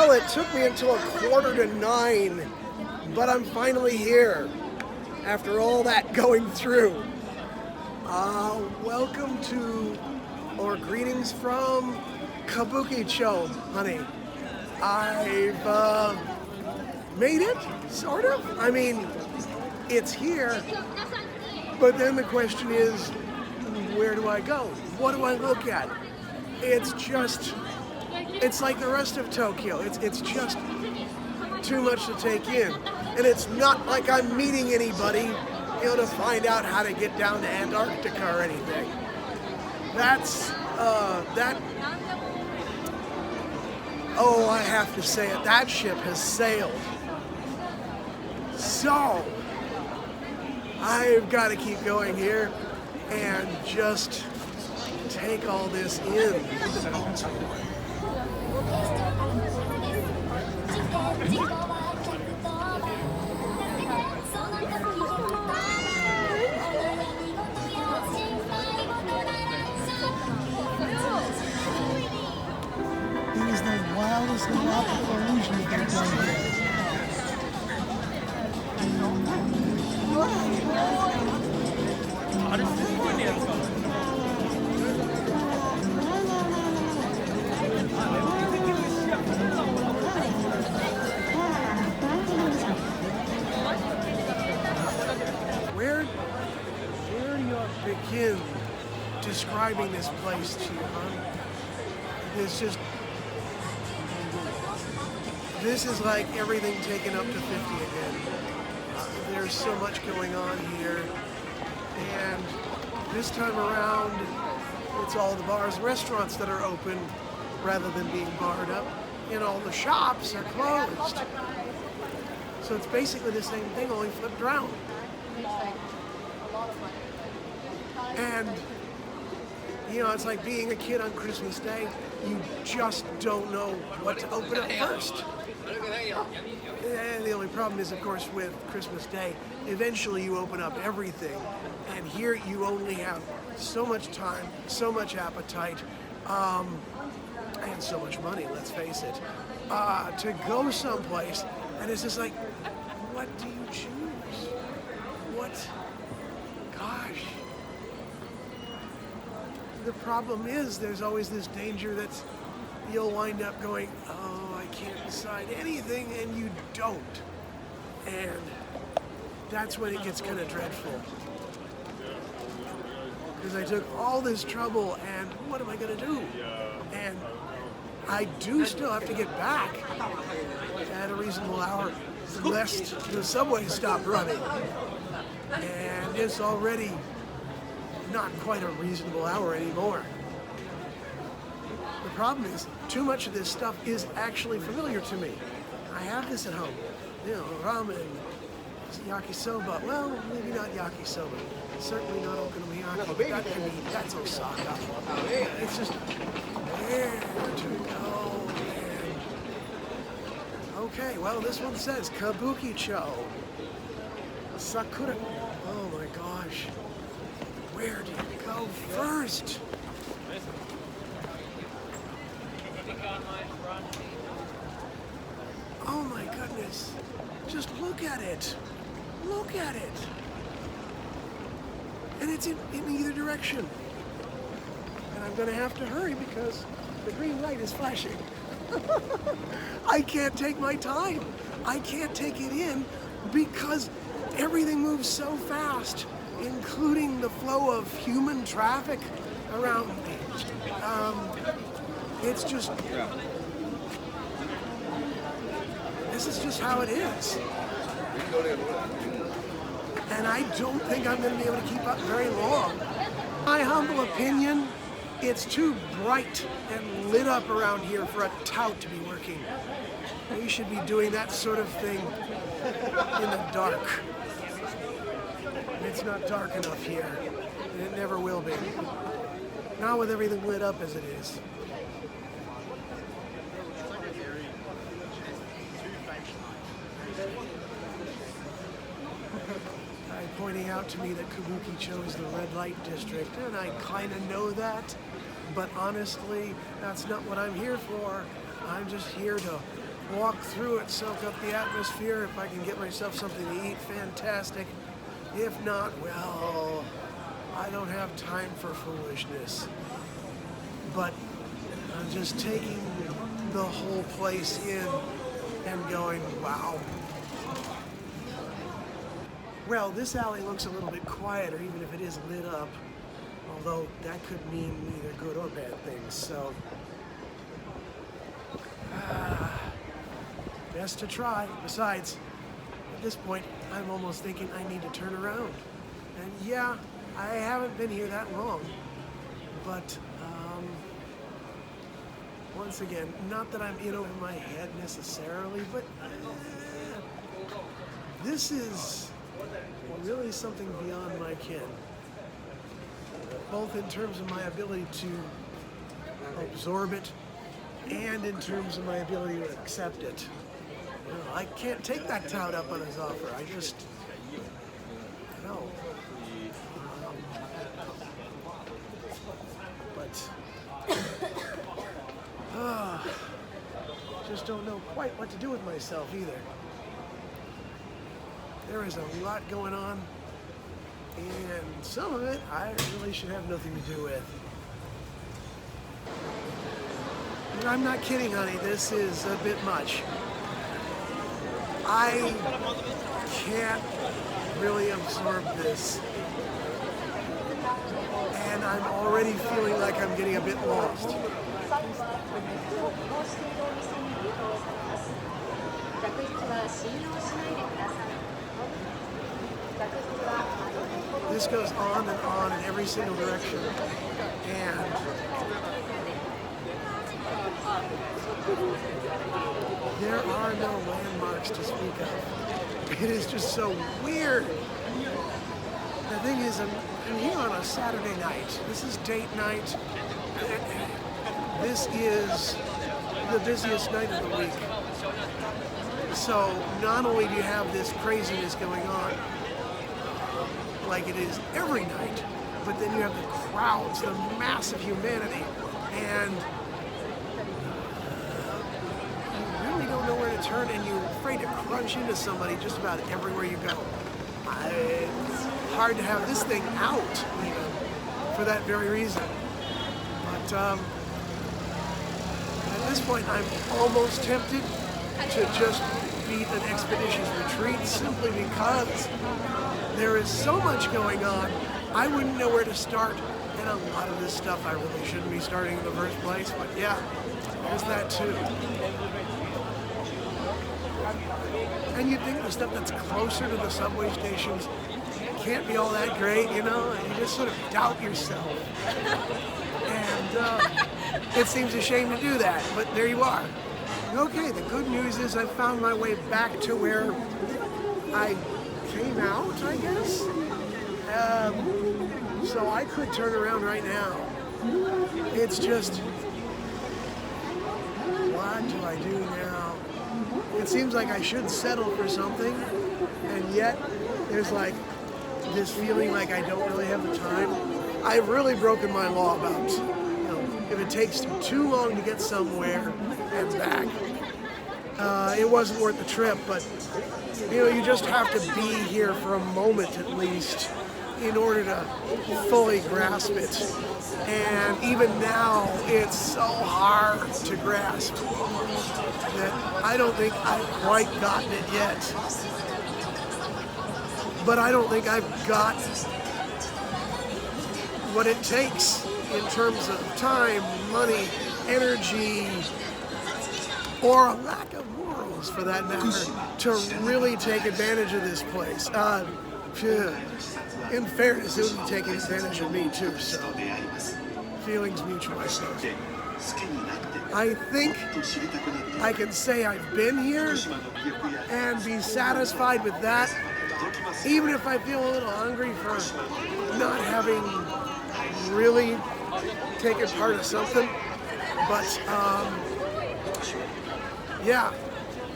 Well, it took me until 8:45, but I'm finally here after all that going through. Welcome to, or greetings from Kabuki-cho, honey. I've made it, sort of. I mean, it's here, but then the question is, where do I go? What do I look at? It's like the rest of Tokyo. It's just too much to take in. And it's not like I'm meeting anybody, to find out how to get down to Antarctica or anything. Oh, I have to say it, that ship has sailed. So, I've got to keep going here and just take all this in. It is the wildest and optical illusion you can done here. Where do you begin describing this place to you, huh? This is like everything taken up to 50 again. There's so much going on here, and this time around, it's all the bars and restaurants that are open rather than being barred up, and all the shops are closed. So it's basically the same thing, only flipped around. And, it's like being a kid on Christmas Day. You just don't know what to open up first. And the only problem is, of course, with Christmas Day, eventually you open up everything. And here you only have so much time, so much appetite, and so much money, let's face it, to go someplace. And it's just like, what do you choose? Gosh. The problem is there's always this danger that you'll wind up going, oh, I can't decide anything, and you don't. And that's when it gets kind of dreadful. Because I took all this trouble, and what am I going to do? And I do still have to get back at a reasonable hour, lest the subway stop running. And it's already not quite a reasonable hour anymore. The problem is, too much of this stuff is actually familiar to me. I have this at home. Ramen, yakisoba. Well, maybe not yakisoba. Certainly not okonomiyaki. That's Osaka. It's just where to go, man. Okay, well, this one says Kabuki-cho. Sakura. Oh my gosh. Where do you go first? Oh my goodness. Just look at it. Look at it. And it's in either direction. And I'm going to have to hurry because the green light is flashing. I can't take my time. I can't take it in because everything moves so fast, including the flow of human traffic around me. It's just, this is just how it is. And I don't think I'm going to be able to keep up very long. My humble opinion, it's too bright and lit up around here for a tout to be working. We should be doing that sort of thing in the dark. It's not dark enough here, and it never will be. Not with everything lit up as it is. Pointing out to me that Kabuki-cho is the red light district, and I kind of know that, but honestly, that's not what I'm here for. I'm just here to walk through it, soak up the atmosphere. If I can get myself something to eat, fantastic. If not, well, I don't have time for foolishness. But I'm just taking the whole place in and going, wow. Well, this alley looks a little bit quieter, even if it is lit up. Although that could mean either good or bad things, so. Best to try. Besides, at this point, I'm almost thinking I need to turn around. And yeah, I haven't been here that long. But, once again, not that I'm in over my head necessarily, but this is really something beyond my ken. Both in terms of my ability to absorb it and in terms of my ability to accept it. You know, I can't take that tout up on his offer. I just, no. Just don't know quite what to do with myself either. There is a lot going on, and some of it I really should have nothing to do with. And I'm not kidding, honey, this is a bit much. I can't really absorb this. And I'm already feeling like I'm getting a bit lost. This goes on and on in every single direction. And there are no landmarks to speak of. It is just so weird. The thing is, I'm here on a Saturday night. This is date night. This is the busiest night of the week. So not only do you have this craziness going on, like it is every night, but then you have the crowds, the massive humanity, and you really don't know where to turn, and you're afraid to crunch into somebody just about everywhere you go. It's hard to have this thing out, even, for that very reason. But at this point, I'm almost tempted to just beat an expeditious retreat simply because there is so much going on. I wouldn't know where to start, and a lot of this stuff I really shouldn't be starting in the first place, but yeah, there's that too. And you'd think the stuff that's closer to the subway stations can't be all that great, you know, and you just sort of doubt yourself. And it seems a shame to do that, but there you are. Okay, the good news is I found my way back to where I came out, I guess. So I could turn around right now. It's just, what do I do now? It seems like I should settle for something, and yet there's like this feeling like I don't really have the time. I've really broken my law about, you know, if it takes too long to get somewhere and back, it wasn't worth the trip, but you know, you just have to be here for a moment at least in order to fully grasp it. And even now, it's so hard to grasp that I don't think I've quite gotten it yet. But I don't think I've got what it takes in terms of time, money, energy, or a lack of morals, for that matter, to really take advantage of this place. In fairness, it would be taking advantage of me too, so feelings mutual, I suppose. I think I can say I've been here and be satisfied with that, even if I feel a little hungry for not having really taken part of something. But yeah,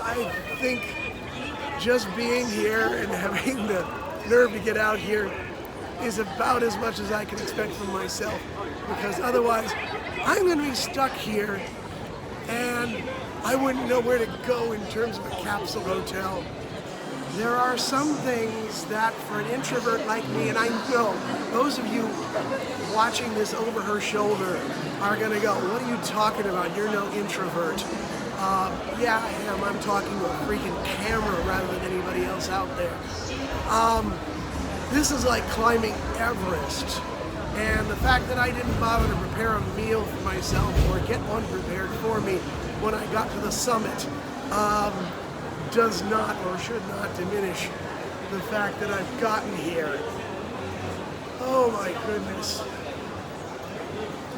I think just being here and having the nerve to get out here is about as much as I can expect from myself, because otherwise I'm going to be stuck here and I wouldn't know where to go in terms of a capsule hotel. There are some things that for an introvert like me, and I know those of you watching this over her shoulder are gonna go, what are you talking about? You're no introvert. Yeah, I am. I'm talking to a freaking camera rather than anybody else out there. This is like climbing Everest. And the fact that I didn't bother to prepare a meal for myself or get one prepared for me when I got to the summit does not or should not diminish the fact that I've gotten here. Oh my goodness.